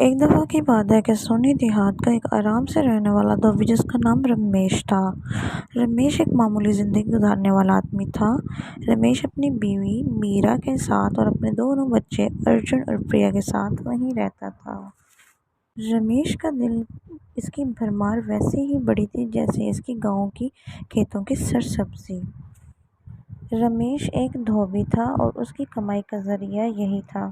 ایک دفعہ کی بات ہے کہ سونی دیہات کا ایک آرام سے رہنے والا دھوبی جس کا نام رمیش تھا۔ رمیش ایک معمولی زندگی گزارنے والا آدمی تھا۔ رمیش اپنی بیوی میرا کے ساتھ اور اپنے دونوں بچے ارجن اور پریا کے ساتھ وہیں رہتا تھا۔ رمیش کا دل اس کی بھرمار ویسے ہی بڑی تھی جیسے اس کی گاؤں کی کھیتوں کی سرسبزی۔ رمیش ایک دھوبی تھا اور اس کی کمائی کا ذریعہ یہی تھا۔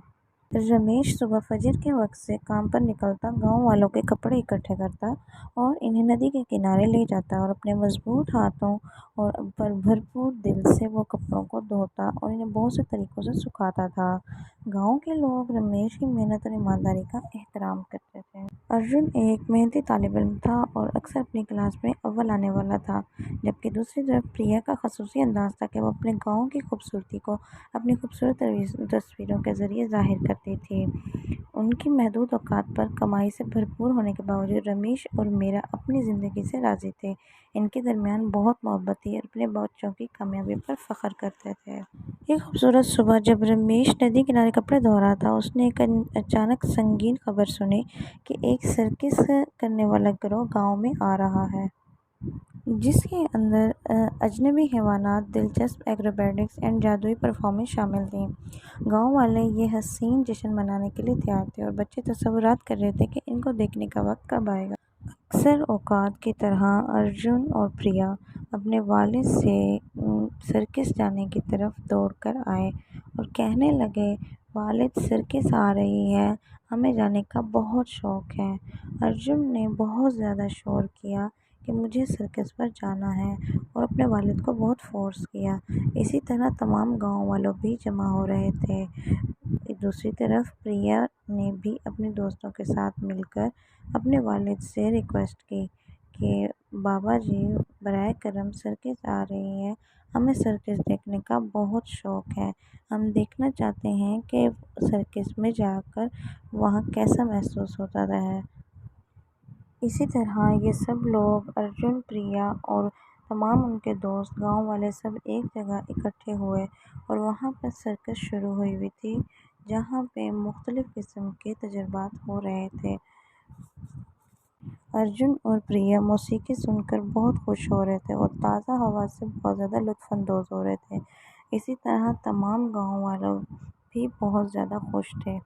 رمیش صبح فجر کے وقت سے کام پر نکلتا، گاؤں والوں کے کپڑے اکٹھے کرتا اور انہیں ندی کے کنارے لے جاتا اور اپنے مضبوط ہاتھوں اور پر بھرپور دل سے وہ کپڑوں کو دھوتا اور انہیں بہت سے طریقوں سے سکھاتا تھا۔ گاؤں کے لوگ رمیش کی محنت اور ایمانداری کا احترام کرتے تھے۔ ارجن ایک محنتی طالب علم تھا اور اکثر اپنی کلاس میں اول آنے والا تھا، جبکہ دوسری طرف پریا کا خصوصی انداز تھا کہ وہ اپنے گاؤں کی خوبصورتی کو اپنی خوبصورت تصویروں کے ذریعے ظاہر کرتی تھی۔ ان کی محدود اوقات پر کمائی سے بھرپور ہونے کے باوجود رمیش اور میرا اپنی زندگی سے راضی تھے۔ ان کے درمیان بہت محبت تھی اور اپنے بچوں کی کامیابی پر فخر کرتے تھے۔ ایک خوبصورت صبح جب رمیش ندی کنارے کپڑے دھو رہا تھا، اس نے ایک اچانک سنگین خبر سنی کہ ایک سرکس کرنے والا گروہ گاؤں میں آ رہا ہے، جس کے اندر اجنبی حیوانات، دلچسپ ایکروبیٹکس اور جادوئی پرفارمنس شامل تھیں۔ گاؤں والے یہ حسین جشن منانے کے لیے تیار تھے اور بچے تصورات کر رہے تھے کہ ان کو دیکھنے کا وقت کب آئے گا۔ اکثر اوقات کی طرح ارجن اور پریا اپنے والد سے سرکس جانے کی طرف دوڑ کر آئے اور کہنے لگے، والد سرکس آ رہی ہے، ہمیں جانے کا بہت شوق ہے۔ ارجن نے بہت زیادہ شور کیا کہ مجھے سرکس پر جانا ہے اور اپنے والد کو بہت فورس کیا۔ اسی طرح تمام گاؤں والوں بھی جمع ہو رہے تھے۔ دوسری طرف پریا نے بھی اپنے دوستوں کے ساتھ مل کر اپنے والد سے ریکویسٹ کی کہ بابا جی، براہ کرم سرکس آ رہی ہے، ہمیں سرکس دیکھنے کا بہت شوق ہے، ہم دیکھنا چاہتے ہیں کہ سرکس میں جا کر وہاں کیسا محسوس ہوتا ہے۔ اسی طرح یہ سب لوگ، ارجن، پریا اور تمام ان کے دوست، گاؤں والے سب ایک جگہ اکٹھے ہوئے اور وہاں پر سرکس شروع ہوئی تھی، جہاں پہ مختلف قسم کے تجربات ہو رہے تھے۔ ارجن اور پریا موسیقی سن کر بہت خوش ہو رہے تھے اور تازہ ہوا سے بہت زیادہ لطف اندوز ہو رہے تھے۔ اسی طرح تمام گاؤں والے بھی بہت زیادہ خوش تھے۔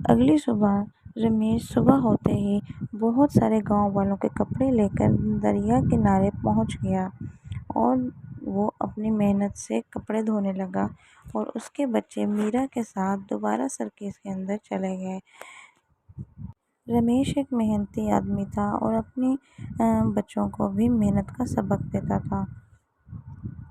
اگلی صبح رمیش صبح ہوتے ہی بہت سارے گاؤں والوں کے کپڑے لے کر دریا کنارے پہنچ گیا اور وہ اپنی محنت سے کپڑے دھونے لگا اور اس کے بچے میرا کے ساتھ دوبارہ سرکس کے اندر چلے گئے۔ رمیش ایک محنتی آدمی تھا اور اپنے بچوں کو بھی محنت کا سبق دیتا تھا۔